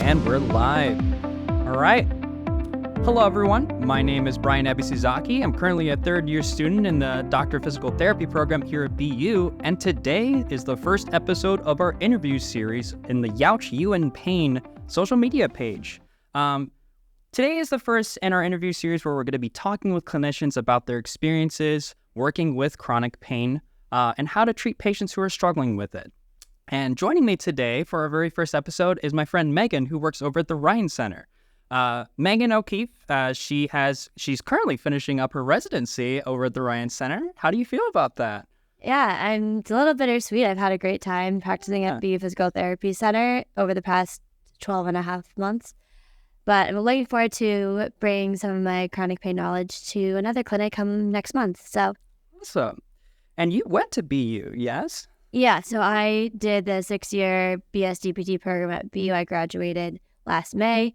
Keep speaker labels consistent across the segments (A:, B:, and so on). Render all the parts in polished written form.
A: And we're live. All right. Hello, everyone. My name is Brian Ebisuzaki. I'm currently a third-year student in the Doctor of Physical Therapy program here at BU, and today is the first episode of our interview series in the Youch You in Pain social media page. Today is the first in our interview series where we're going to be talking with clinicians about their experiences working with chronic pain and how to treat patients who are struggling with it. And joining me today for our very first episode is my friend Megan, who works over at the Ryan Center. Megan O'Keefe, she's currently finishing up her residency over at the Ryan Center. How do you feel about that?
B: Yeah, it's a little bittersweet. I've had a great time practicing at BU Physical Therapy Center over the past 12 and a half months. But I'm looking forward to bringing some of my chronic pain knowledge to another clinic come next month. So
A: awesome. And you went to BU, yes?
B: Yeah, so I did the 6-year BS DPT program at BU. I graduated last May,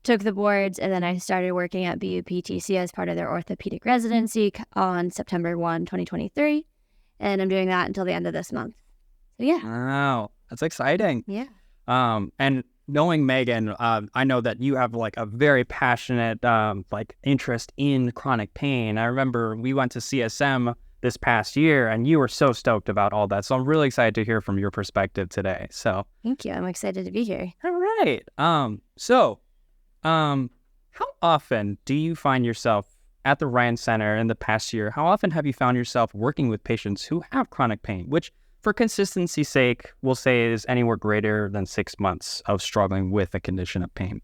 B: took the boards, and then I started working at BU PTC as part of their orthopedic residency on September 1, 2023. And I'm doing that until the end of this month. So yeah.
A: Wow, that's exciting.
B: Yeah.
A: And knowing Megan, I know that you have like a very passionate interest in chronic pain. I remember we went to CSM this past year, and you were so stoked about all that. So I'm really excited to hear from your perspective today. So
B: thank you. I'm excited to be here.
A: All right. How often do you find yourself at the Ryan Center in the past year? How often have you found yourself working with patients who have chronic pain, which for consistency's sake, we'll say is anywhere greater than 6 months of struggling with a condition of pain?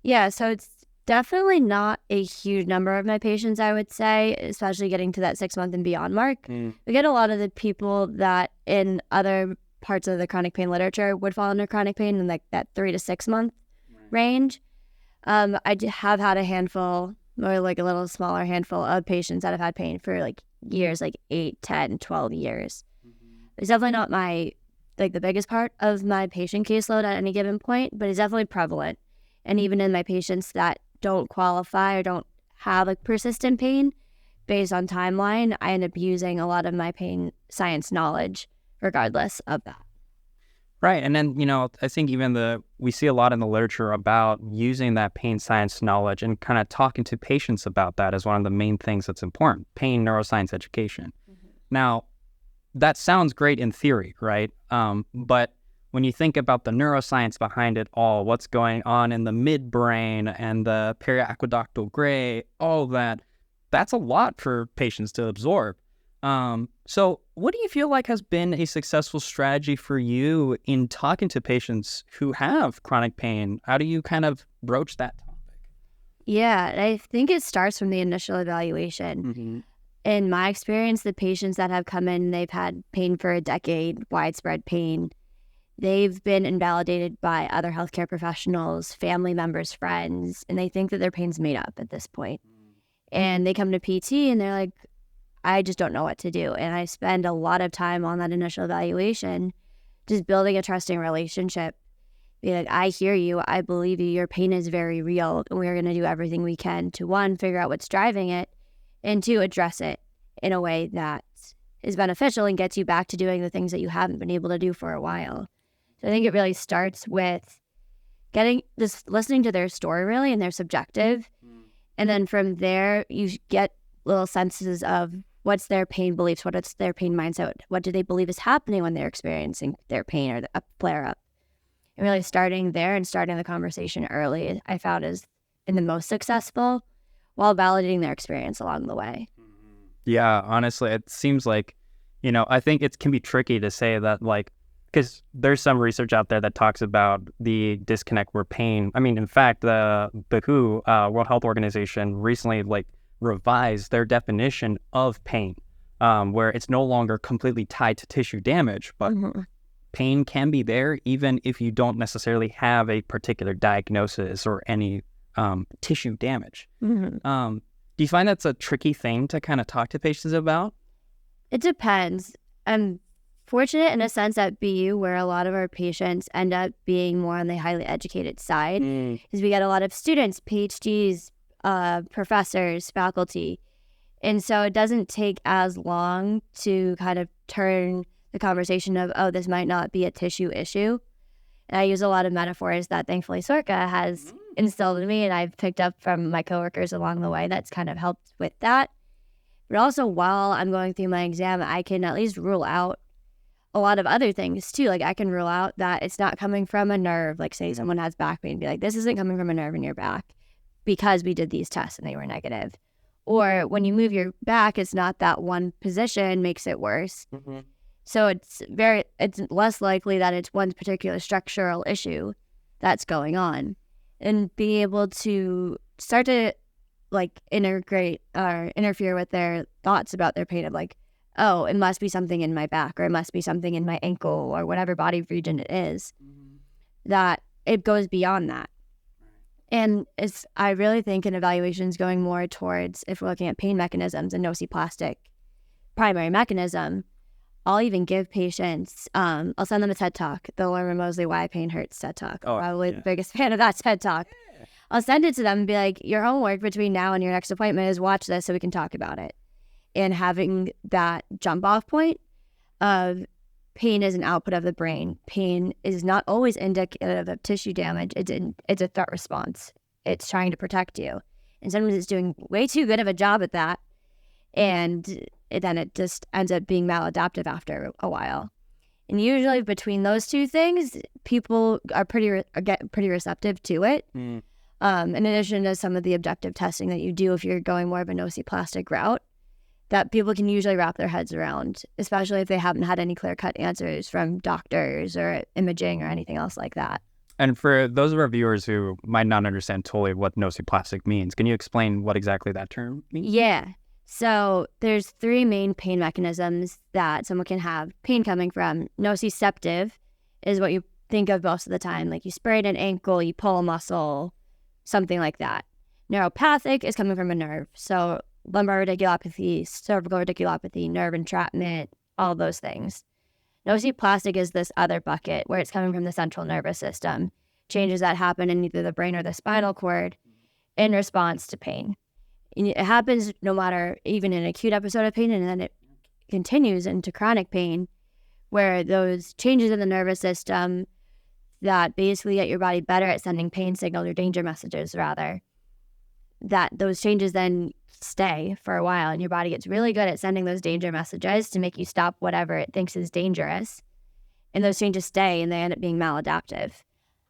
B: Yeah, so it's definitely not a huge number of my patients, I would say, especially getting to that 6 month and beyond mark. We get a lot of the people that in other parts of the chronic pain literature would fall under chronic pain in like that 3 to 6 month range. I have had a handful, or like a little smaller handful of patients that have had pain for like years, like 8, 10, 12 years. It's definitely not the biggest part of my patient caseload at any given point, but it's definitely prevalent. And even in my patients that don't qualify or don't have like persistent pain, based on timeline, I end up using a lot of my pain science knowledge regardless of that.
A: Right. And then, I think even we see a lot in the literature about using that pain science knowledge and kind of talking to patients about that as one of the main things that's important, pain neuroscience education. Now, that sounds great in theory, right? But when you think about the neuroscience behind it all, what's going on in the midbrain and the periaqueductal gray, all that, that's a lot for patients to absorb. So what do you feel like has been a successful strategy for you in talking to patients who have chronic pain? How do you kind of broach that topic?
B: Yeah, I think it starts from the initial evaluation. In my experience, the patients that have come in, they've had pain for a decade, widespread pain. They've been invalidated by other healthcare professionals, family members, friends, and they think that their pain's made up at this point. And they come to PT and they're like, I just don't know what to do. And I spend a lot of time on that initial evaluation, just building a trusting relationship. Be like, I hear you. I believe you. Your pain is very real. And we're going to do everything we can to, 1, figure out what's driving it, and 2, address it in a way that is beneficial and gets you back to doing the things that you haven't been able to do for a while. So I think it really starts with listening to their story, really, and their subjective. And then from there, you get little senses of what's their pain beliefs, what's their pain mindset, what do they believe is happening when they're experiencing their pain or a flare-up. And really starting there and starting the conversation early, I found is been the most successful while validating their experience along the way.
A: Yeah, honestly, it seems like, I think it can be tricky to say that, because there's some research out there that talks about the disconnect where pain, in fact, the WHO, World Health Organization, recently revised their definition of pain, where it's no longer completely tied to tissue damage, but pain can be there even if you don't necessarily have a particular diagnosis or any tissue damage. Do you find that's a tricky thing to kind of talk to patients about?
B: It depends. I'm fortunate in a sense at BU where a lot of our patients end up being more on the highly educated side, because we get a lot of students, PhDs, professors, faculty. And so it doesn't take as long to kind of turn the conversation of, oh, this might not be a tissue issue. And I use a lot of metaphors that thankfully Sorka has instilled in me and I've picked up from my coworkers along the way that's kind of helped with that. But also while I'm going through my exam, I can at least rule out a lot of other things too. Like I can rule out that it's not coming from a nerve. Like say someone has back pain, be like, this isn't coming from a nerve in your back because we did these tests and they were negative. Or when you move your back, it's not that one position makes it worse. So it's less likely that it's one particular structural issue that's going on. And being able to start to like integrate or interfere with their thoughts about their pain of like, oh, it must be something in my back or it must be something in my ankle or whatever body region it is, that it goes beyond that. And I really think an evaluation is going more towards, if we're looking at pain mechanisms and nociplastic primary mechanism, I'll even give patients, I'll send them a TED Talk, the Lerman Mosley Why Pain Hurts TED Talk. Probably the biggest fan of that TED Talk. Yeah. I'll send it to them and be like, your homework between now and your next appointment is watch this so we can talk about it. And having that jump off point of pain is an output of the brain. Pain is not always indicative of tissue damage. It's a threat response. It's trying to protect you. And sometimes it's doing way too good of a job at that. And then it just ends up being maladaptive after a while. And usually between those two things, people are get pretty receptive to it. In addition to some of the objective testing that you do if you're going more of a nociplastic route, that people can usually wrap their heads around, especially if they haven't had any clear-cut answers from doctors or imaging or anything else like that.
A: And for those of our viewers who might not understand totally what nociplastic means, can you explain what exactly that term means?
B: Yeah. So there's 3 main pain mechanisms that someone can have pain coming from. Nociceptive is what you think of most of the time. Like you sprain an ankle, you pull a muscle, something like that. Neuropathic is coming from a nerve. So lumbar radiculopathy, cervical radiculopathy, nerve entrapment, all those things. Nociplastic is this other bucket where it's coming from the central nervous system. Changes that happen in either the brain or the spinal cord in response to pain. And it happens no matter even an acute episode of pain, and then it continues into chronic pain where those changes in the nervous system that basically get your body better at sending pain signals or danger messages rather, that those changes then stay for a while and your body gets really good at sending those danger messages to make you stop whatever it thinks is dangerous. And those changes stay and they end up being maladaptive.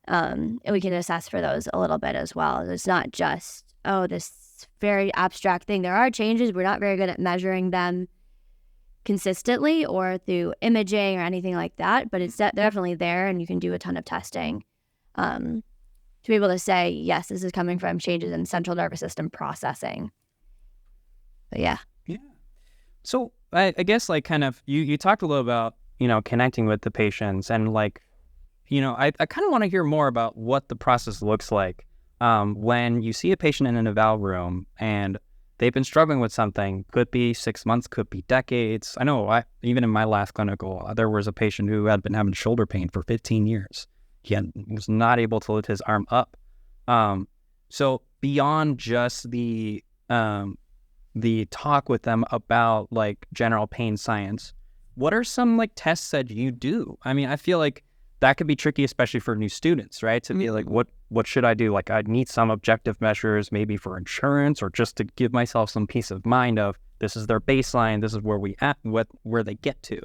B: And we can assess for those a little bit as well. It's not just, this very abstract thing. There are changes. We're not very good at measuring them consistently or through imaging or anything like that, but it's definitely there and you can do a ton of testing to be able to say, yes, this is coming from changes in central nervous system processing. But yeah.
A: So I guess like kind of you talked a little about, connecting with the patients and like, I kind of want to hear more about what the process looks like when you see a patient in an eval room and they've been struggling with something. Could be 6 months, could be decades. I know even in my last clinical, there was a patient who had been having shoulder pain for 15 years. He was not able to lift his arm up. So beyond just the talk with them about like general pain science, what are some like tests that you do? I mean, I feel like that could be tricky, especially for new students, right? To be like, what should I do? Like I need some objective measures maybe for insurance or just to give myself some peace of mind of this is their baseline, this is where we at, where they get to.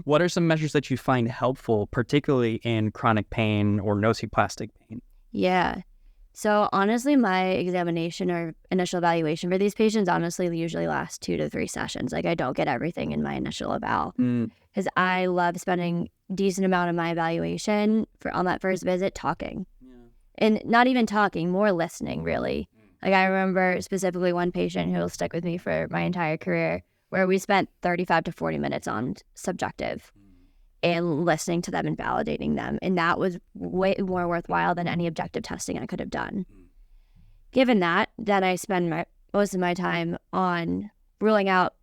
A: What are some measures that you find helpful, particularly in chronic pain or nociplastic pain?
B: Yeah. So honestly, my examination or initial evaluation for these patients honestly usually lasts 2 to 3 sessions. Like I don't get everything in my initial eval because I love spending a decent amount of my evaluation on that first visit talking. And not even talking, more listening really. Like I remember specifically one patient who will stick with me for my entire career where we spent 35 to 40 minutes on subjective and listening to them and validating them. And that was way more worthwhile than any objective testing I could have done. Given that, then I spend most of my time on ruling out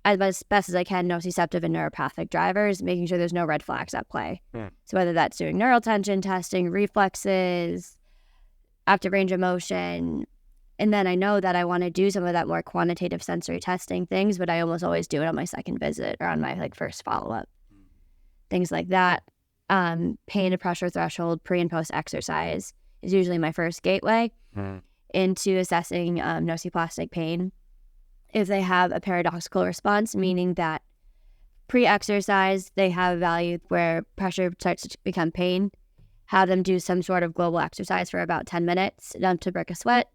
B: as best as I can nociceptive and neuropathic drivers, making sure there's no red flags at play. So whether that's doing neural tension testing, reflexes, active range of motion, and then I know that I want to do some of that more quantitative sensory testing things, but I almost always do it on my second visit or on my first follow-up. Things like that. pain to pressure threshold pre and post exercise is usually my first gateway into assessing nociplastic pain. If they have a paradoxical response, meaning that pre-exercise they have a value where pressure starts to become pain, have them do some sort of global exercise for about 10 minutes, dump to break a sweat,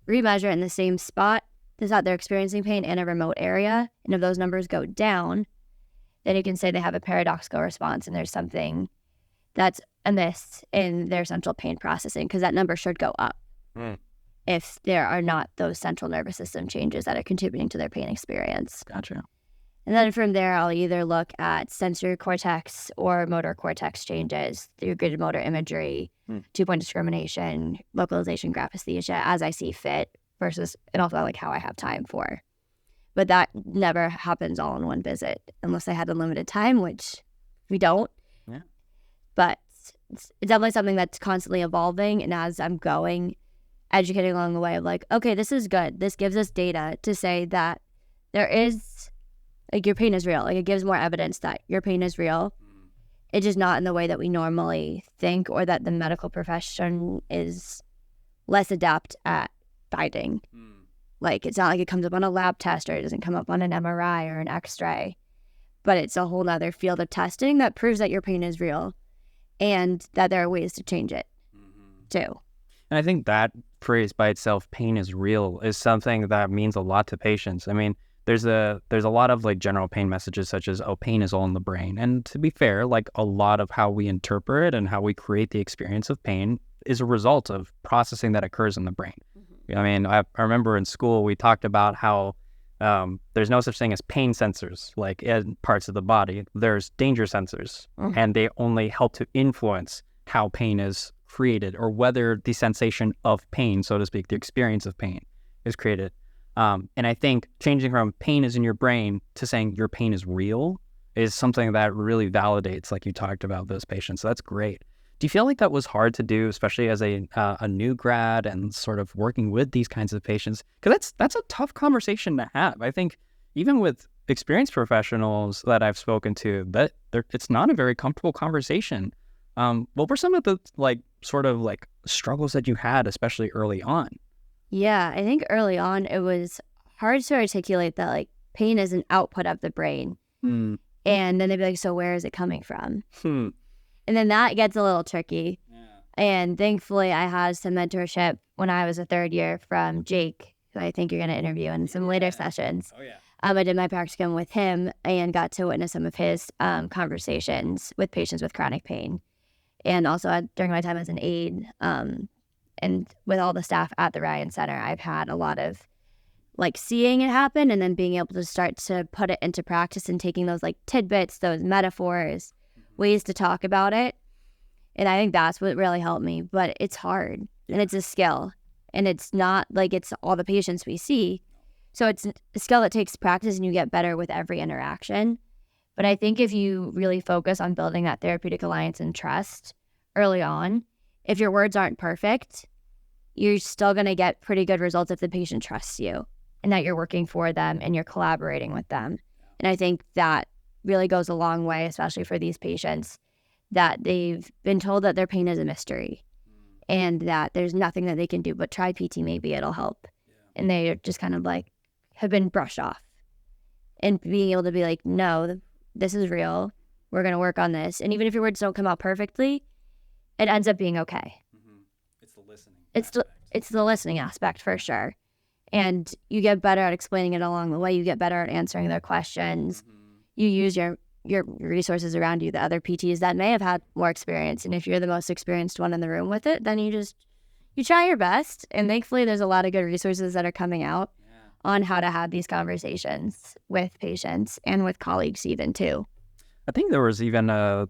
B: remeasure in the same spot that they're experiencing pain in a remote area, and if those numbers go down, then you can say they have a paradoxical response and there's something that's amiss in their central pain processing, because that number should go up if there are not those central nervous system changes that are contributing to their pain experience.
A: Gotcha.
B: And then from there, I'll either look at sensory cortex or motor cortex changes through graded motor imagery, 2-point discrimination, localization, graphesthesia, as I see fit, versus, and also like how I have time for. But that never happens all in one visit unless I had a limited time, which we don't.
A: Yeah.
B: But it's definitely something that's constantly evolving. And as I'm going, educating along the way of like, okay, this is good. This gives us data to say that there is, like, your pain is real. Like, it gives more evidence that your pain is real. It's just not in the way that we normally think, or that the medical profession is less adept at finding. Like, it's not like it comes up on a lab test, or it doesn't come up on an MRI or an X-ray, but it's a whole other field of testing that proves that your pain is real and that there are ways to change it too.
A: And I think that phrase by itself, pain is real, is something that means a lot to patients. I mean, there's a lot of like general pain messages such as, oh, pain is all in the brain. And to be fair, like a lot of how we interpret and how we create the experience of pain is a result of processing that occurs in the brain. I mean, I remember in school we talked about how there's no such thing as pain sensors, like in parts of the body. There's danger sensors, and they only help to influence how pain is created, or whether the sensation of pain, so to speak, the experience of pain is created. And I think changing from pain is in your brain to saying your pain is real is something that really validates, like you talked about, those patients. So that's great. Do you feel like that was hard to do, especially as a new grad and sort of working with these kinds of patients? Because that's a tough conversation to have. I think even with experienced professionals that I've spoken to, that it's not a very comfortable conversation. What were some of the sort of struggles that you had, especially early on?
B: Yeah, I think early on it was hard to articulate that pain is an output of the brain. And then they'd be like, so where is it coming from? And then that gets a little tricky. Yeah. And thankfully, I had some mentorship when I was a third year from Jake, who I think you're going to interview in some later sessions. Oh, yeah. I did my practicum with him and got to witness some of his conversations with patients with chronic pain. And also during my time as an aide and with all the staff at the Ryan Center, I've had a lot of seeing it happen and then being able to start to put it into practice and taking those tidbits, those metaphors, ways to talk about it. And I think that's what really helped me. But it's hard and it's a skill. And it's not it's all the patients we see. So it's a skill that takes practice and you get better with every interaction. But I think if you really focus on building that therapeutic alliance and trust early on, if your words aren't perfect, you're still going to get pretty good results if the patient trusts you and that you're working for them and you're collaborating with them. And I think that really goes a long way, especially for these patients, that they've been told that their pain is a mystery and that there's nothing that they can do, but try PT, maybe it'll help. And they just kind of have been brushed off. And being able to be no, this is real. We're going to work on this. And even if your words don't come out perfectly, it ends up being okay.
A: It's the listening.
B: It's the listening aspect for sure. And you get better at explaining it along the way. You get better at answering their questions. You use your resources around you, the other PTs that may have had more experience. And if you're the most experienced one in the room with it, then you try your best. And thankfully, there's a lot of good resources that are coming out on how to have these conversations with patients and with colleagues even too.
A: I think there was even a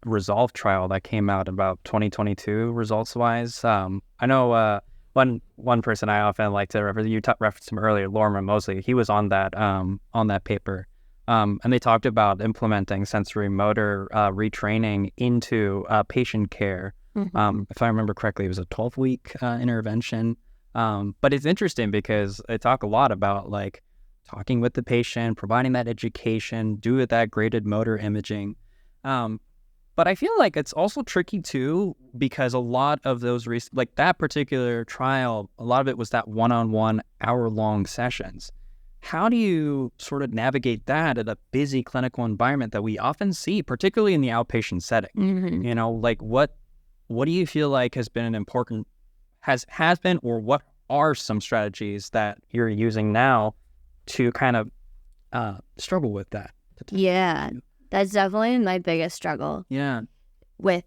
A: Resolve trial that came out about 2022 results wise. I know one person I often like to reference, you referenced him earlier, Lorimer Mosley. He was on that paper. And they talked about implementing sensory motor retraining into patient care. If I remember correctly, it was a 12-week intervention. But it's interesting because they talk a lot about talking with the patient, providing that education, do that graded motor imaging. But I feel like it's also tricky too, because a lot of those, like that particular trial, a lot of it was that one-on-one hour-long sessions. How do you sort of navigate that at a busy clinical environment that we often see, particularly in the outpatient setting? You know, like what do you feel like has been an important, has been, or what are some strategies that you're using now to kind of struggle with that?
B: Yeah, that's definitely my biggest struggle.
A: Yeah.
B: With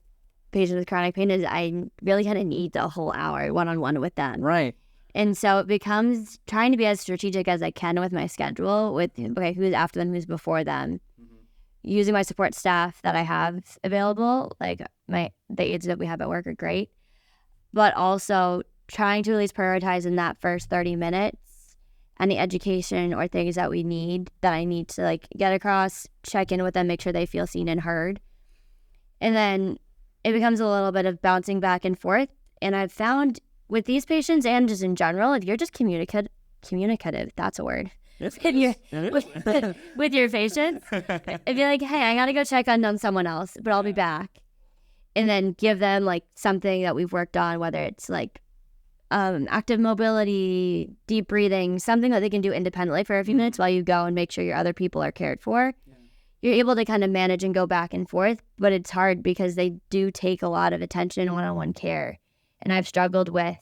B: patients with chronic pain is I really kind of need the whole hour one-on-one with them.
A: Right.
B: And so it becomes trying to be as strategic as I can with my schedule, with, okay, who's after them, who's before them. Using my support staff that I have available, like the aides that we have at work are great, but also trying to at least prioritize in that first 30 minutes any education or things that we need that I need to like get across, check in with them, make sure they feel seen and heard. And then it becomes a little bit of bouncing back and forth. And I've found with these patients and just in general, if you're just communicative, that's a word. With your patients, if you're like, hey, I gotta go check on someone else, but I'll be back. And then give them like something that we've worked on, whether it's like active mobility, deep breathing, something that they can do independently for a few minutes while you go and make sure your other people are cared for. You're able to kind of manage and go back and forth, but it's hard because they do take a lot of attention and one-on-one care. And I've struggled with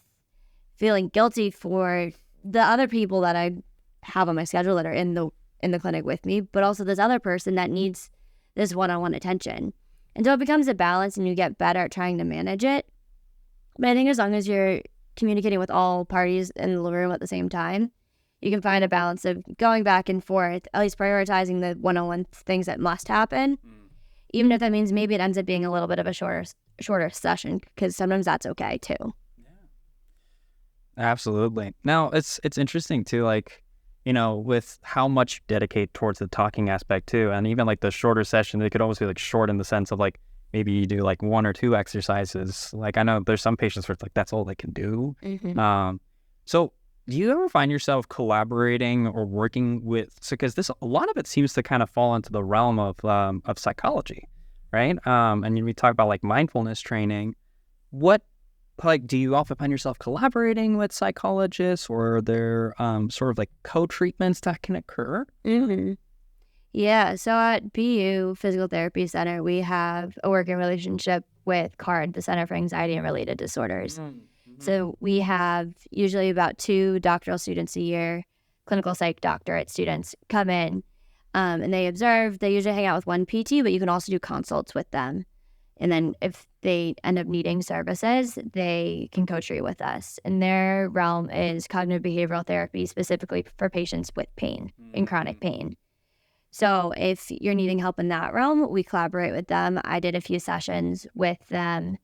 B: feeling guilty for the other people that I have on my schedule that are in the clinic with me, but also this other person that needs this one-on-one attention. And so it becomes a balance and you get better at trying to manage it. But I think as long as you're communicating with all parties in the room at the same time, you can find a balance of going back and forth, at least prioritizing the one-on-one things that must happen, even if that means maybe it ends up being a little bit of a shorter session, because sometimes that's okay too.
A: Absolutely. Now, it's interesting too, like, you know, with how much you dedicate towards the talking aspect too, and even like the shorter session, they could always be like short in the sense of like, maybe you do like 1 or 2 exercises. Like I know there's some patients where it's like, that's all they can do. So do you ever find yourself collaborating or working with, because a lot of it seems to kind of fall into the realm of psychology, right? And we talk about like mindfulness training. What, like, do you often find yourself collaborating with psychologists, or are there sort of like co-treatments that can occur?
B: Yeah, so at BU Physical Therapy Center, we have a working relationship with CARD, the Center for Anxiety and Related Disorders. So we have usually about 2 doctoral students a year, clinical psych doctorate students come in, and they observe. They usually hang out with one PT, but you can also do consults with them. And then if they end up needing services, they can co-treat with us. And their realm is cognitive behavioral therapy, specifically for patients with pain and chronic pain. So if you're needing help in that realm, we collaborate with them. I did a few sessions with them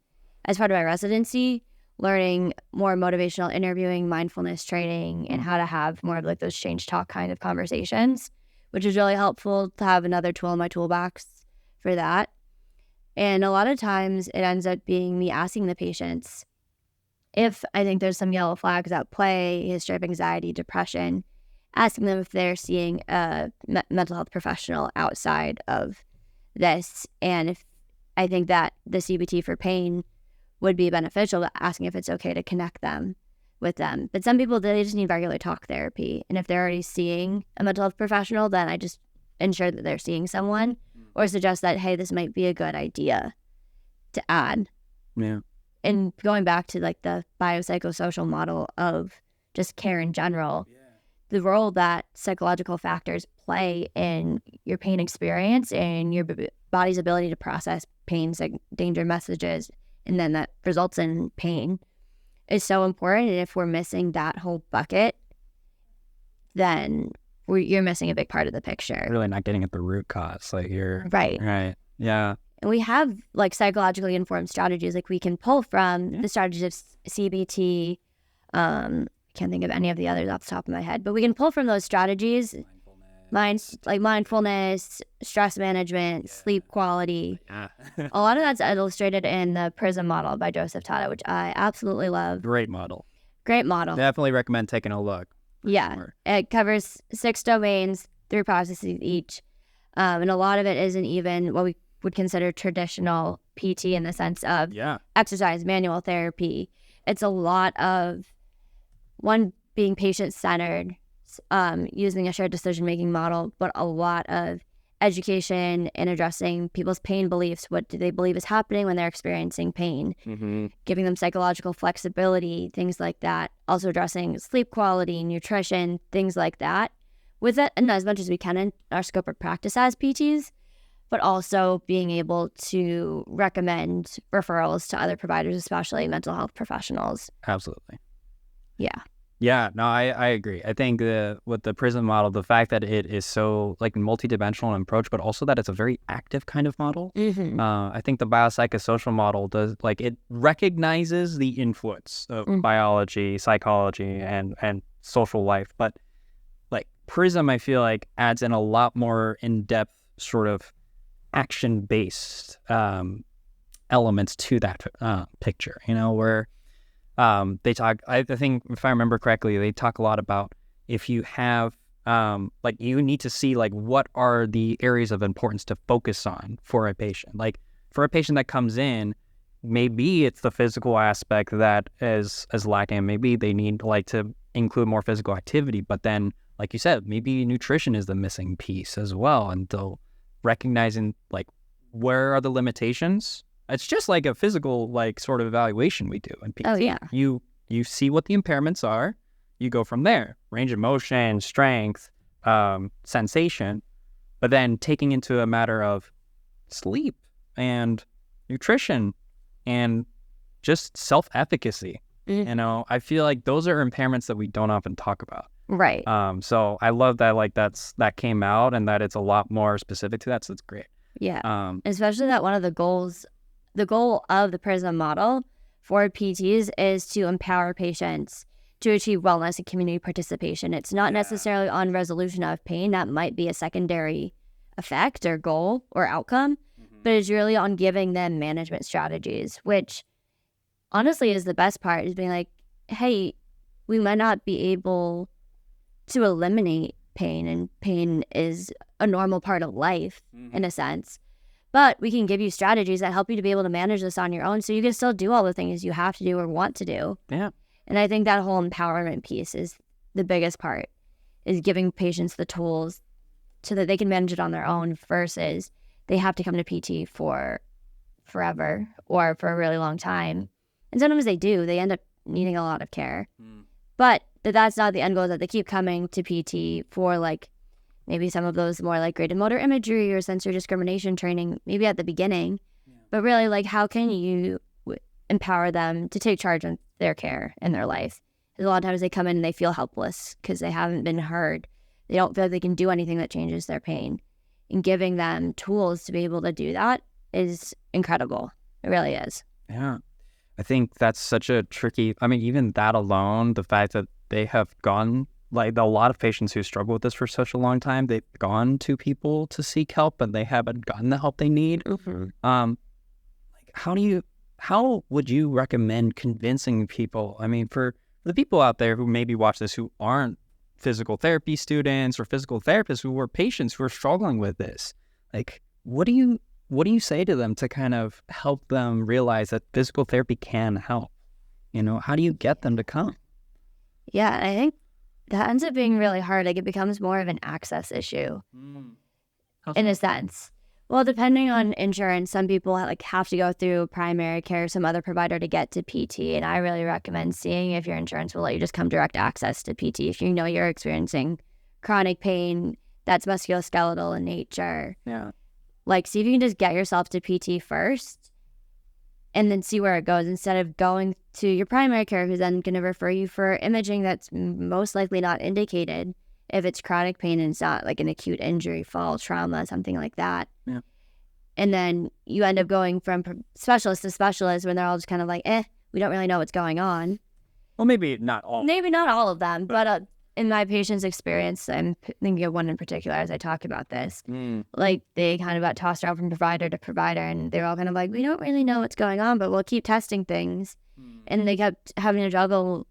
B: as part of my residency, learning more motivational interviewing, mindfulness training, and how to have more of like those change talk kind of conversations, which is really helpful to have another tool in my toolbox for that. And a lot of times it ends up being me asking the patients if I think there's some yellow flags at play, history of anxiety, depression, asking them if they're seeing a mental health professional outside of this. And if I think that the CBT for pain would be beneficial, asking if it's okay to connect them with them. But some people, they just need regular talk therapy. And if they're already seeing a mental health professional, then I just ensure that they're seeing someone, or suggest that, hey, this might be a good idea to add.
A: Yeah.
B: And going back to like the biopsychosocial model of just care in general, the role that psychological factors play in your pain experience and your body's ability to process pains, like danger messages, and then that results in pain, is so important. And if we're missing that whole bucket, then you're missing a big part of the picture.
A: Really not getting at the root cause. Like you're
B: right.
A: Yeah.
B: And we have like psychologically informed strategies, like we can pull from the strategies of CBT. Can't think of any of the others off the top of my head, but we can pull from those strategies, mindfulness, stress management, sleep quality. A lot of that's illustrated in the PRISM model by Joseph Tata, which I absolutely love.
A: Great model.
B: Definitely
A: recommend taking a look.
B: Yeah, it covers 6 domains, 3 processes each, and a lot of it isn't even what we would consider traditional PT in the sense of exercise, manual therapy. It's a lot of, one, being patient-centered, using a shared decision-making model, but a lot of education and addressing people's pain beliefs. What do they believe is happening when they're experiencing pain? Giving them psychological flexibility, things like that. Also addressing sleep quality, nutrition, things like that. With it, and as much as we can in our scope of practice as PTs, but also being able to recommend referrals to other providers, especially mental health professionals.
A: Absolutely.
B: Yeah.
A: Yeah, no, I agree. I think with the PRISM model, the fact that it is so like multidimensional approach, but also that it's a very active kind of model. I think the biopsychosocial model does, like, it recognizes the influence of biology, psychology, and social life. But like PRISM, I feel like adds in a lot more in-depth sort of action-based elements to that picture, where they talk, I think if I remember correctly, they talk a lot about if you have, like, you need to see, like, what are the areas of importance to focus on for a patient. Like, for a patient that comes in, maybe it's the physical aspect that is lacking. Maybe they need, like, to include more physical activity. But then, like you said, maybe nutrition is the missing piece as well. And so recognizing, like, where are the limitations? It's just like a physical, like, sort of evaluation we do in PT.
B: Oh, yeah.
A: You see what the impairments are. You go from there. Range of motion, strength, sensation. But then taking into a matter of sleep and nutrition and just self-efficacy. I feel like those are impairments that we don't often talk about.
B: Right.
A: So I love that, like, that came out and that it's a lot more specific to that. So it's great.
B: Yeah. Especially that one of the goal of the PRISM model for PTs is to empower patients to achieve wellness and community participation. It's not necessarily on resolution of pain. That might be a secondary effect or goal or outcome, but it's really on giving them management strategies, which honestly is the best part, is being like, hey, we might not be able to eliminate pain, and pain is a normal part of life in a sense. But we can give you strategies that help you to be able to manage this on your own so you can still do all the things you have to do or want to do.
A: Yeah.
B: And I think that whole empowerment piece is the biggest part, is giving patients the tools so that they can manage it on their own versus they have to come to PT for forever or for a really long time. And sometimes they do. They end up needing a lot of care. But that's not the end goal, that they keep coming to PT for, like, maybe some of those more like graded motor imagery or sensory discrimination training, maybe at the beginning. But really, like, how can you empower them to take charge of their care in their life? Because a lot of times they come in and they feel helpless because they haven't been heard. They don't feel like they can do anything that changes their pain. And giving them tools to be able to do that is incredible. It really is.
A: Yeah. I think that's such a tricky, I mean, even that alone, the fact that they have gone, like, a lot of patients who struggle with this for such a long time, they've gone to people to seek help, but they haven't gotten the help they need. Like, how would you recommend convincing people? I mean, for the people out there who maybe watch this who aren't physical therapy students or physical therapists who are patients who are struggling with this, like, what do you say to them to kind of help them realize that physical therapy can help? How do you get them to come?
B: Yeah, I think that ends up being really hard. Like, it becomes more of an access issue in a sense. Well, depending on insurance, some people have to go through primary care, some other provider to get to PT. And I really recommend seeing if your insurance will let you just come direct access to PT. If you know you're experiencing chronic pain that's musculoskeletal in nature.
A: Yeah.
B: Like, see if you can just get yourself to PT first and then see where it goes, instead of going to your primary care, who's then going to refer you for imaging that's most likely not indicated if it's chronic pain and it's not like an acute injury, fall, trauma, something like that.
A: Yeah.
B: And then you end up going from specialist to specialist when they're all just kind of like, we don't really know what's going on.
A: Well, maybe not all.
B: Maybe not all of them, but in my patient's experience, I'm thinking of one in particular as I talk about this. Like, they kind of got tossed around from provider to provider, and they're all kind of like, we don't really know what's going on, but we'll keep testing things. And they kept having to juggle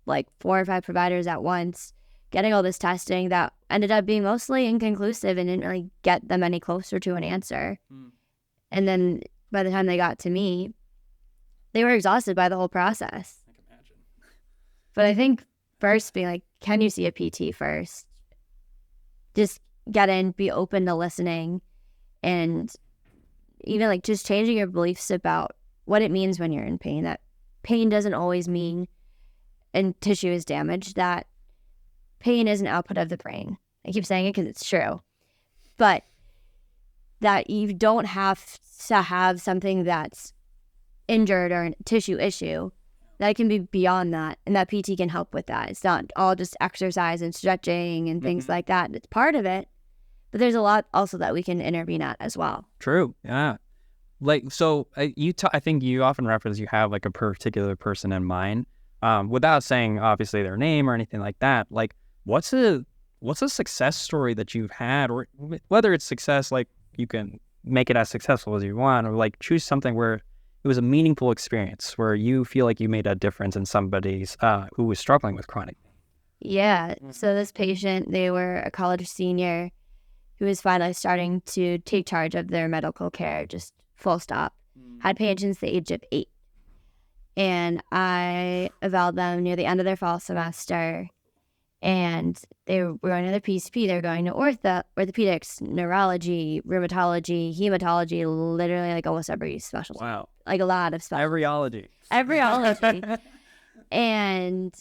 B: like 4 or 5 providers at once, getting all this testing that ended up being mostly inconclusive and didn't really get them any closer to an answer. And then by the time they got to me, they were exhausted by the whole process.
A: I can imagine.
B: But I think first being like, can you see a PT first? Just get in, be open to listening, and even like just changing your beliefs about what it means when you're in pain. That pain doesn't always mean and tissue is damaged. That pain is an output of the brain. I keep saying it because it's true. But that you don't have to have something that's injured or a tissue issue. That can be beyond that, and that PT can help with that. It's not all just exercise and stretching and things like that. It's part of it, but there's a lot also that we can intervene at as well.
A: True. Yeah. Like, so I think you often reference you have like a particular person in mind, without saying obviously their name or anything like that. Like, what's a success story that you've had, or whether it's success, like you can make it as successful as you want, or like choose something where it was a meaningful experience where you feel like you made a difference in somebody's who was struggling with chronic pain.
B: Yeah. So this patient, they were a college senior who was finally starting to take charge of their medical care, just full stop. Had pain since the age of 8. And I evaluated them near the end of their fall semester. And they were going to their PCP. They were going to orthopedics, neurology, rheumatology, hematology, literally like almost every specialty.
A: Wow.
B: Like a lot of specialties.
A: Everyology.
B: And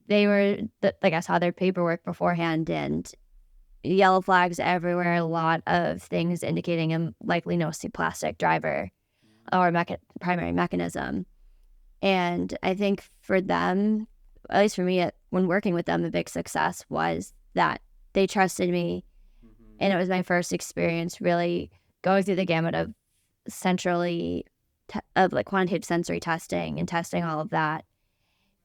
B: they were, like I saw their paperwork beforehand, and yellow flags everywhere, a lot of things indicating a likely nociplastic driver or primary mechanism. And I think for them, at least for me, when working with them, the big success was that they trusted me. And it was my first experience really going through the gamut of like quantitative sensory testing and testing all of that.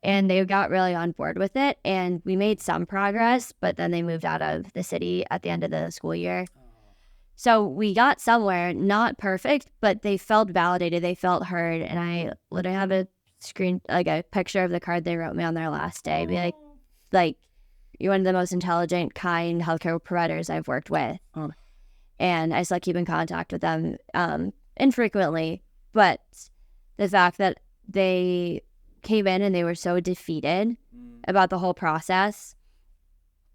B: And they got really on board with it. And we made some progress, but then they moved out of the city at the end of the school year. So we got somewhere, not perfect, but they felt validated. They felt heard. And I literally have a picture of the card they wrote me on their last day. Be like, you're one of the most intelligent, kind healthcare providers I've worked with. And I still keep in contact with them infrequently. But the fact that they came in and they were so defeated about the whole process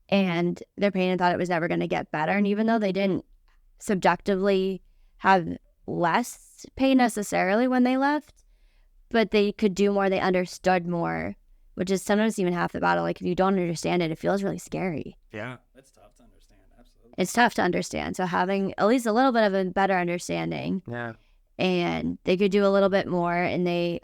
B: and their pain and thought it was never going to get better. And even though they didn't subjectively have less pain necessarily when they left, but they could do more, they understood more, which is sometimes even half the battle. Like if you don't understand it, it feels really scary.
A: Yeah, it's tough to understand. Absolutely.
B: It's tough to understand. So having at least a little bit of a better understanding.
A: Yeah.
B: And they could do a little bit more, and they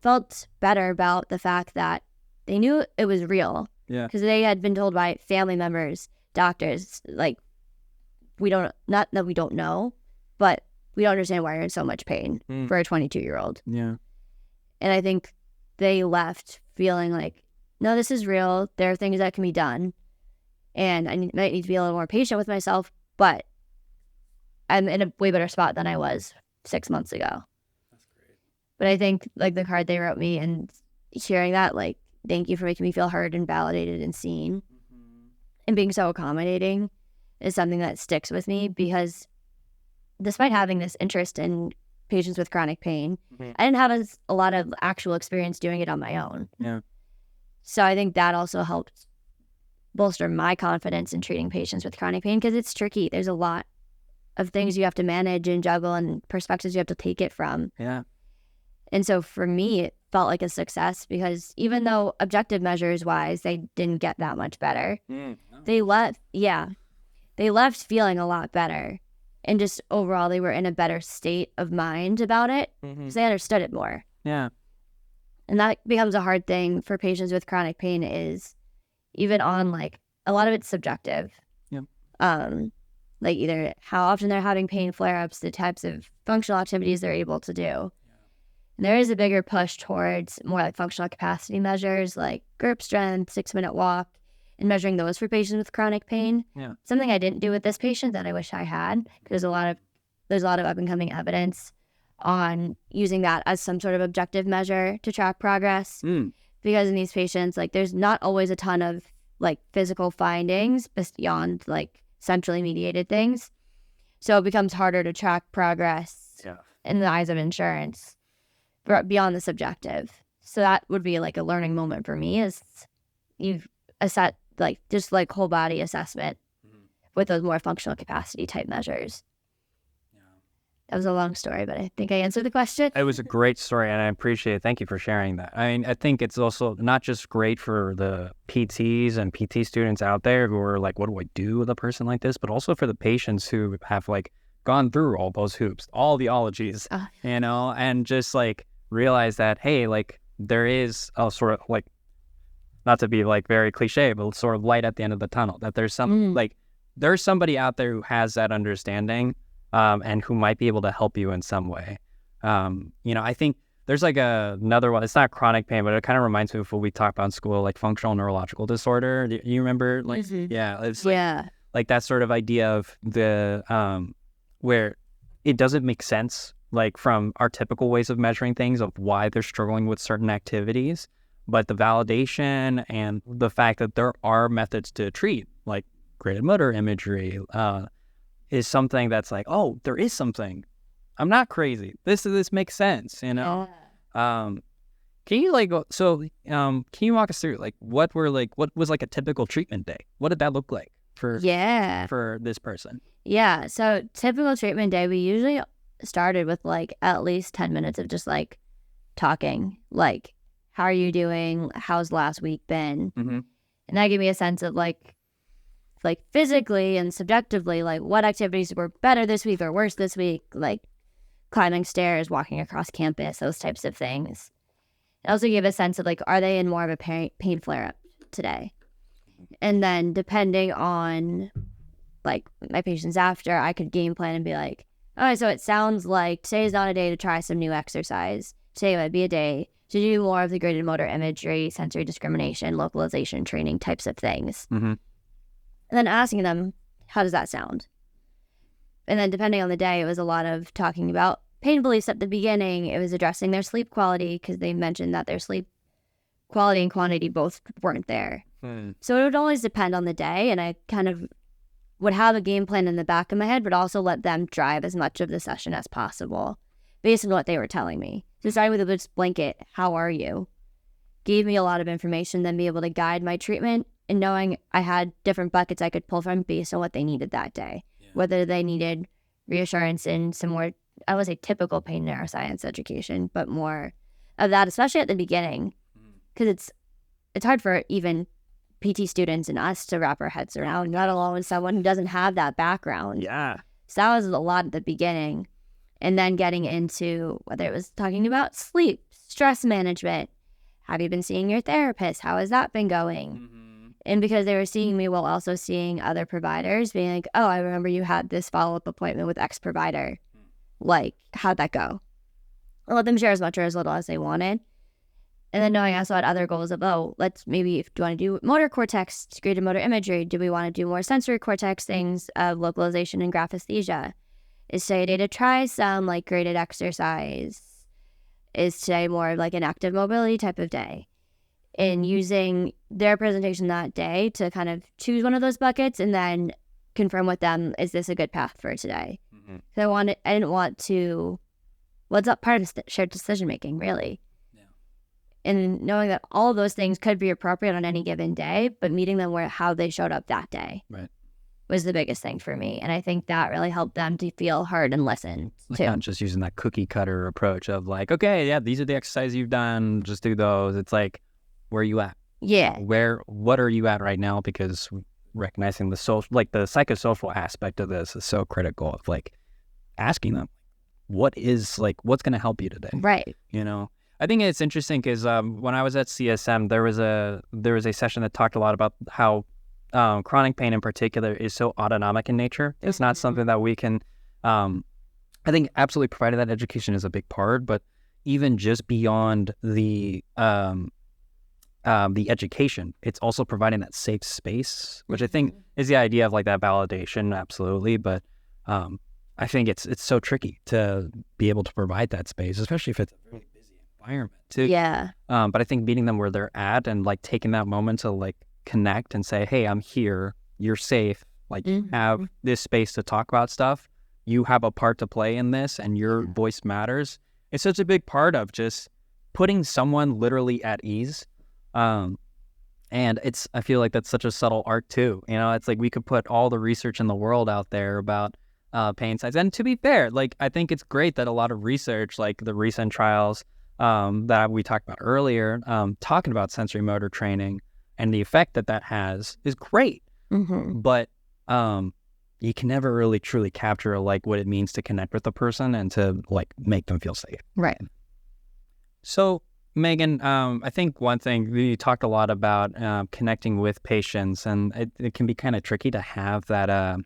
B: felt better about the fact that they knew it was real.
A: Yeah.
B: Because they had been told by family members, doctors, like, not that we don't know, but we don't understand why you're in so much pain for a 22-year-old.
A: Yeah.
B: And I think they left feeling like, no, this is real. There are things that can be done. And I might need to be a little more patient with myself, but I'm in a way better spot than I was 6 months ago.
A: That's great.
B: But I think like the card they wrote me and hearing that, like, thank you for making me feel heard and validated and seen and being so accommodating is something that sticks with me, because despite having this interest in patients with chronic pain, I didn't have a lot of actual experience doing it on my own.
A: Yeah.
B: So I think that also helped bolster my confidence in treating patients with chronic pain, because it's tricky. There's a lot of things you have to manage and juggle and perspectives you have to take it from.
A: Yeah.
B: And so for me, it felt like a success, because even though objective measures wise, they didn't get that much better, they left feeling a lot better. And just overall, they were in a better state of mind about it because they understood it more.
A: Yeah.
B: And that becomes a hard thing for patients with chronic pain, is even on like, a lot of it's subjective.
A: Yep.
B: Like either how often they're having pain flare-ups, the types of functional activities they're able to do. And there is a bigger push towards more like functional capacity measures like grip strength, 6-minute walk, and measuring those for patients with chronic pain.
A: Yeah.
B: Something I didn't do with this patient that I wish I had, because there's a lot of up and coming evidence on using that as some sort of objective measure to track progress. Because in these patients, like, there's not always a ton of like physical findings beyond like centrally mediated things. So it becomes harder to track progress in the eyes of insurance beyond the subjective. So that would be like a learning moment for me, is you've assessed just whole body assessment with those more functional capacity type measures. That was a long story, but I think I answered the question.
A: It was a great story, and I appreciate it. Thank you for sharing that. I mean, I think it's also not just great for the PTs and PT students out there who are like, what do I do with a person like this? But also for the patients who have gone through all those hoops, all the ologies, and just realize that, hey, there is a sort of not to be very cliche, but sort of light at the end of the tunnel, that there's there's somebody out there who has that understanding. And who might be able to help you in some way. I think there's another one. It's not chronic pain, but it kind of reminds me of what we talked about in school, functional neurological disorder. Do you remember? It's that sort of idea of the where it doesn't make sense, from our typical ways of measuring things, of why they're struggling with certain activities, but the validation and the fact that there are methods to treat, like graded motor imagery, is something that's oh, there is something. I'm not crazy. This makes sense,
B: Yeah.
A: Can you can you walk us through what was a typical treatment day? What did that look like for this person?
B: Yeah. So typical treatment day, we usually started with at least 10 minutes of just talking, how are you doing? How's last week been?
A: Mm-hmm.
B: And that gave me a sense of physically and subjectively, what activities were better this week or worse this week, climbing stairs, walking across campus, those types of things. It also gave a sense of are they in more of a pain flare-up today? And then depending on my patients after, I could game plan and be oh, so it sounds like today's not a day to try some new exercise. Today might be a day to do more of the graded motor imagery, sensory discrimination, localization training types of things.
A: Mm-hmm.
B: And then asking them, how does that sound? And then depending on the day, it was a lot of talking about pain beliefs at the beginning. It was addressing their sleep quality, because they mentioned that their sleep quality and quantity both weren't there. So it would always depend on the day, and I kind of would have a game plan in the back of my head, but also let them drive as much of the session as possible based on what they were telling me. So starting with a just blanket, how are you? Gave me a lot of information, then be able to guide my treatment, and knowing I had different buckets I could pull from based on what they needed that day. Whether they needed reassurance in some more, I would say, typical pain neuroscience education, but more of that, especially at the beginning, because it's hard for even PT students and us to wrap our heads around, let alone someone who doesn't have that background.
A: Yeah.
B: So that was a lot at the beginning. And then getting into whether it was talking about sleep, stress management. Have you been seeing your therapist? How has that been going?
A: Mm-hmm.
B: And because they were seeing me while also seeing other providers, being oh, I remember you had this follow-up appointment with X provider. How'd that go? I let them share as much or as little as they wanted. And then knowing I also had other goals of, let's maybe, if do you want to do motor cortex, graded motor imagery? Do we want to do more sensory cortex things of localization and graphesthesia? Is today a day to try some graded exercise? Is today more of an active mobility type of day? And using their presentation that day to kind of choose one of those buckets and then confirm with them, is this a good path for today?
A: Mm-hmm.
B: So I didn't want to, it's not part of shared decision making, really.
A: Yeah.
B: And knowing that all of those things could be appropriate on any given day, but meeting them how they showed up that day.
A: Right.
B: Was the biggest thing for me. And I think that really helped them to feel heard and listened too.
A: Not just using that cookie cutter approach of okay, yeah, these are the exercises you've done, just do those. It's where are you at?
B: Yeah.
A: What are you at right now? Because recognizing the social, the psychosocial aspect of this is so critical of asking them, what's going to help you today?
B: Right.
A: I think it's interesting because when I was at CSM, there was a session that talked a lot about how chronic pain in particular is so autonomic in nature. It's not something that we can, I think absolutely provided that education is a big part, but even just beyond the education, it's also providing that safe space, which I think is the idea of that validation, absolutely. But I think it's so tricky to be able to provide that space, especially if it's a really busy environment too.
B: Yeah.
A: But I think meeting them where they're at and taking that moment to connect and say, hey, I'm here, you're safe, you have this space to talk about stuff, you have a part to play in this and your voice matters. It's such a big part of just putting someone literally at ease. And I feel like that's such a subtle art too. It's like we could put all the research in the world out there about pain sites. And to be fair, like, I think it's great that a lot of research, like the recent trials that we talked about earlier, talking about sensory motor training and the effect that has is great. But you can never really truly capture like what it means to connect with the person and to like make them feel safe.
B: Right.
A: So Megan, I think one thing we talked a lot about connecting with patients, and it can be kind of tricky to have that.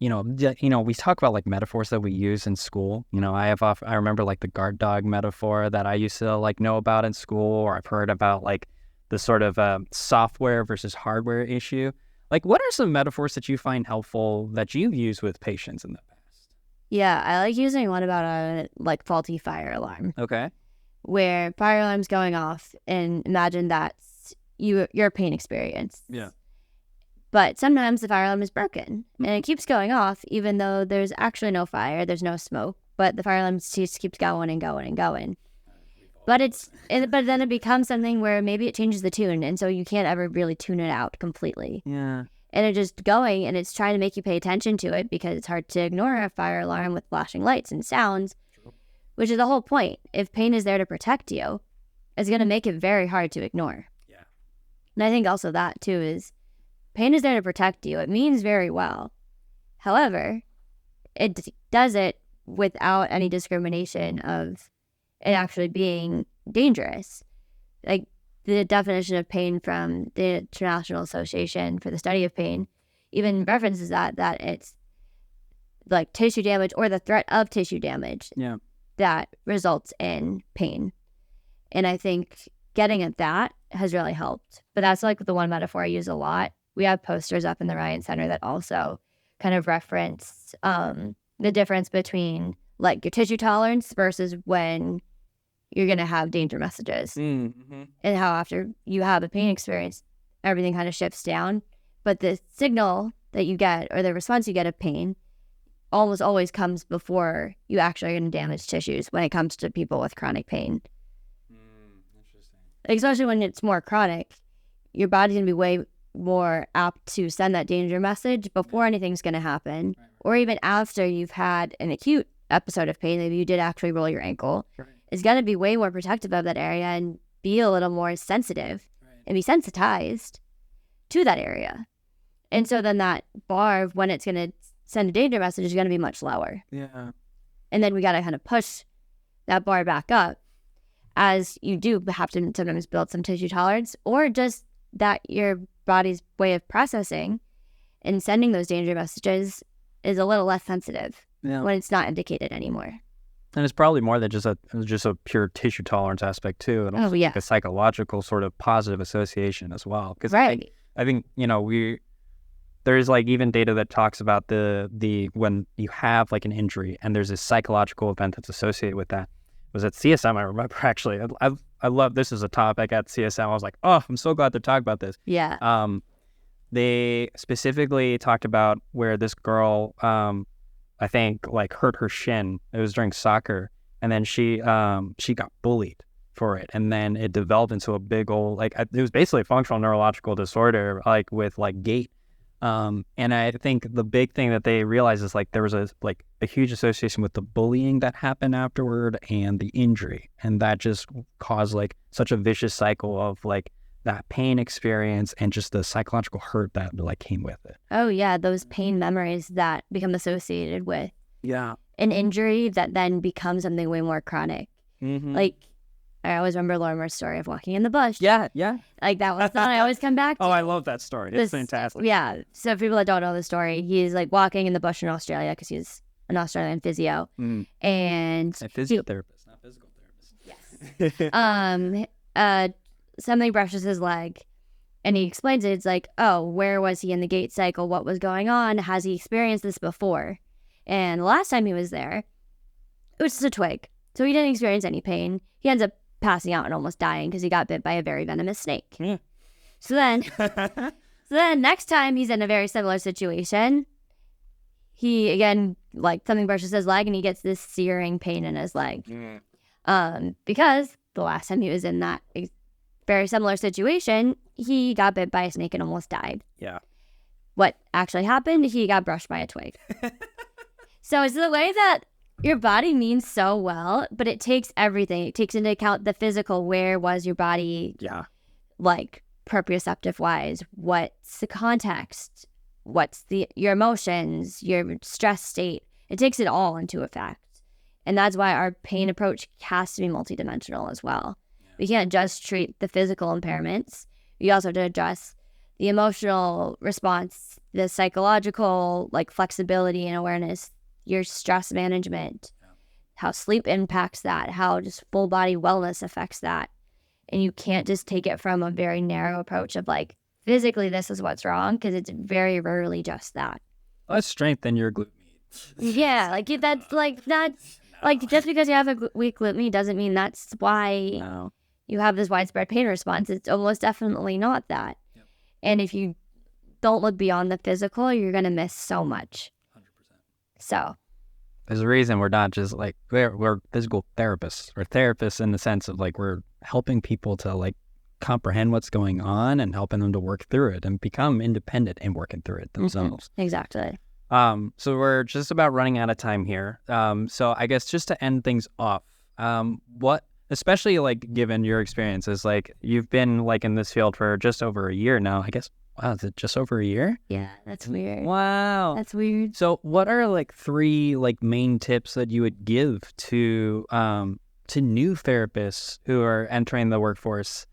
A: We talk about like metaphors that we use in school. I remember like the guard dog metaphor that I used to like know about in school, or I've heard about like the sort of software versus hardware issue. Like, what are some metaphors that you find helpful that you've used with patients in the past?
B: Yeah, I like using one about a like faulty fire alarm.
A: Okay.
B: Where fire alarm's going off, and imagine that's your pain experience.
A: Yeah.
B: But sometimes the fire alarm is broken, and it keeps going off even though there's actually no fire, there's no smoke, but the fire alarm just keeps going and going and going. But but then it becomes something where maybe it changes the tune, and so you can't ever really tune it out completely.
A: Yeah.
B: And it's just going, and it's trying to make you pay attention to it because it's hard to ignore a fire alarm with flashing lights and sounds, which is the whole point. If pain is there to protect you, it's going to make it very hard to ignore.
A: Yeah.
B: And I think also that, too, is pain is there to protect you. It means very well. However, it does it without any discrimination of it actually being dangerous. Like, the definition of pain from the International Association for the Study of Pain even references that it's like tissue damage or the threat of tissue damage that results in pain. And I think getting at that has really helped. But that's like the one metaphor I use a lot. We have posters up in the Ryan Center that also kind of reference the difference between like your tissue tolerance versus when you're going to have danger messages. And how after you have a pain experience, everything kind of shifts down. But the signal that you get or the response you get of pain almost always comes before you actually are going to damage tissues when it comes to people with chronic pain.
A: Interesting.
B: Especially when it's more chronic, your body's going to be way more apt to send that danger message before anything's going to happen.
A: Right.
B: Or even after you've had an acute episode of pain, maybe you did actually roll your ankle.
A: Right.
B: It's going to be way more protective of that area and be a little more sensitive and be sensitized to that area. And so then that bar of when it's going to send a danger message is going to be much lower.
A: Yeah.
B: And then we got to kind of push that bar back up as you do have to sometimes build some tissue tolerance, or just that your body's way of processing and sending those danger messages is a little less sensitive when it's not indicated anymore.
A: And it's probably more than just a pure tissue tolerance aspect too. And also like a psychological sort of positive association as well. Because I think there's like even data that talks about the when you have like an injury and there's a psychological event that's associated with that. It was at CSM, I remember actually. I love this as a topic at CSM. I was like, oh, I'm so glad they're talking about this.
B: Yeah.
A: They specifically talked about where this girl I think like hurt her shin. It was during soccer, and then she got bullied for it, and then it developed into a big old like it was basically a functional neurological disorder like with like gait. And I think the big thing that they realized is like there was a huge association with the bullying that happened afterward and the injury, and that just caused like such a vicious cycle of like that pain experience and just the psychological hurt that like came with it.
B: Oh yeah, those pain memories that become associated with
A: an
B: injury that then becomes something way more chronic. Like I always remember Lorimer's story of walking in the bush.
A: Yeah.
B: Like that was something I always come back to.
A: Oh, I love that story. It's fantastic.
B: Yeah. So for people that don't know the story, he's like walking in the bush in Australia because he's an Australian physio. And
A: a physiotherapist, not physical
B: therapist. Yes. Something brushes his leg and he explains it. It's like, oh, where was he in the gait cycle? What was going on? Has he experienced this before? And the last time he was there, it was just a twig. So he didn't experience any pain. He ends up passing out and almost dying because he got bit by a very venomous snake. So then next time he's in a very similar situation, he, again, like something brushes his leg and he gets this searing pain in his leg. Because the last time he was in that very similar situation, he got bit by a snake and almost died.
A: Yeah.
B: What actually happened? He got brushed by a twig. So it's the way that your body means so well, but it takes everything. It takes into account the physical. Where was your body?
A: Yeah.
B: Like proprioceptive wise, what's the context? What's your emotions, your stress state? It takes it all into effect. And that's why our pain approach has to be multidimensional as well. We can't just treat the physical impairments. We also have to address the emotional response, the psychological, like flexibility and awareness, your stress management, how sleep impacts that, how just full body wellness affects that. And you can't just take it from a very narrow approach of like, physically, this is what's wrong, because it's very rarely just that.
A: Let's strengthen your glute med.
B: Yeah, like that's like just because you have a weak glute med doesn't mean that's why you have this widespread pain response. It's almost definitely not that. Yep. And if you don't look beyond the physical, you're gonna miss so much.
A: 100%.
B: So
A: there's a reason we're not just like we're physical therapists. We're therapists in the sense of like we're helping people to like comprehend what's going on and helping them to work through it and become independent and working through it themselves.
B: Exactly.
A: So we're just about running out of time here. So I guess just to end things off, what, especially like given your experiences, like you've been like in this field for just over a year now, I guess. Wow, is it just over a year?
B: Yeah, that's weird.
A: Wow.
B: That's weird.
A: So what are like 3 like main tips that you would give to new therapists who are entering the workforce?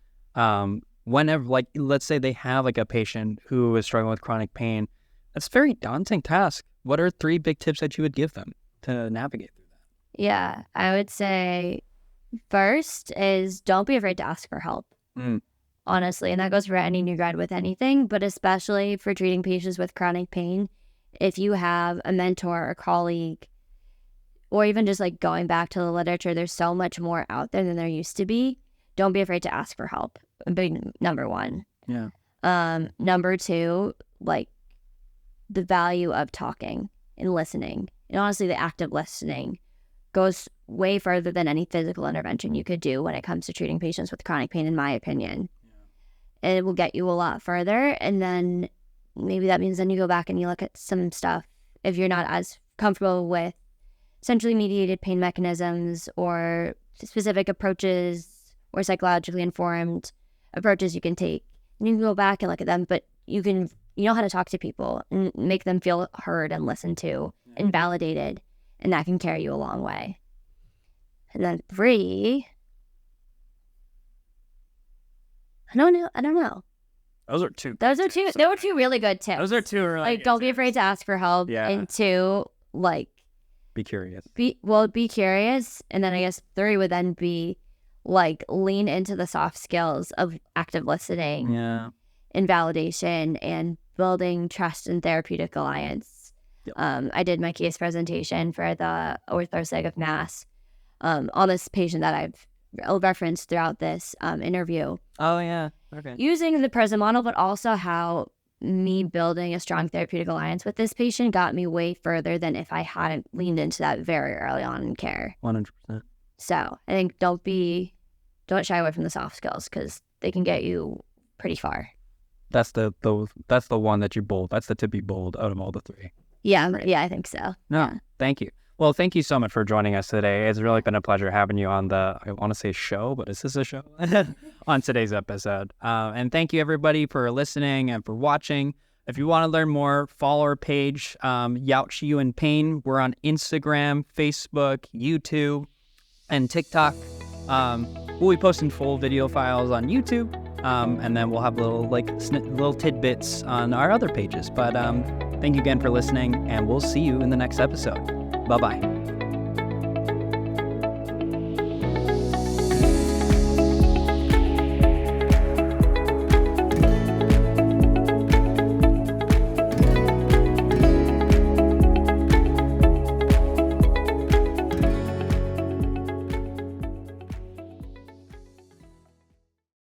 A: Whenever, like, let's say they have like a patient who is struggling with chronic pain, that's a very daunting task. What are 3 big tips that you would give them to navigate through that?
B: Yeah, I would say first is don't be afraid to ask for help. Honestly, and that goes for any new grad with anything, but especially for treating patients with chronic pain. If you have a mentor or colleague, or even just like going back to the literature, there's so much more out there than there used to be. Don't be afraid to ask for help. Big number 1.
A: Yeah.
B: Number 2, like the value of talking and listening. And honestly, the act of listening goes way further than any physical intervention you could do when it comes to treating patients with chronic pain, in my opinion. Yeah. It will get you a lot further. And then maybe that means then you go back and you look at some stuff if you're not as comfortable with centrally mediated pain mechanisms or specific approaches or psychologically informed approaches you can take. And you can go back and look at them, but you know how to talk to people and make them feel heard and listened to and validated, and that can carry you a long way. And then 3, I don't know.
A: Those are 2.
B: They were 2 really good tips.
A: Those are 2 really
B: like don't be afraid to ask for help.
A: Yeah.
B: And 2, like
A: be curious.
B: Be curious. And then I guess 3 would then be like lean into the soft skills of active listening and validation and building trust and therapeutic alliance. Yep. I did my case presentation for the OrthoSig of Mass on this patient that I've referenced throughout this interview.
A: Oh, yeah. Okay.
B: Using the PRISM model, but also how me building a strong therapeutic alliance with this patient got me way further than if I hadn't leaned into that very early on in care.
A: 100%.
B: So I think don't shy away from the soft skills because they can get you pretty far.
A: That's the one that you bold. That's the to be bold out of all the 3.
B: Yeah, right. Yeah, I think so.
A: No,
B: yeah.
A: Thank you. Well, thank you so much for joining us today. It's really been a pleasure having you on I want to say show, but is this a show? On today's episode. And thank you everybody for listening and for watching. If you want to learn more, follow our page, Youch You in Pain. We're on Instagram, Facebook, YouTube, and TikTok. We'll be posting full video files on YouTube, and then we'll have little tidbits on our other pages. But thank you again for listening, and we'll see you in the next episode. Bye-bye.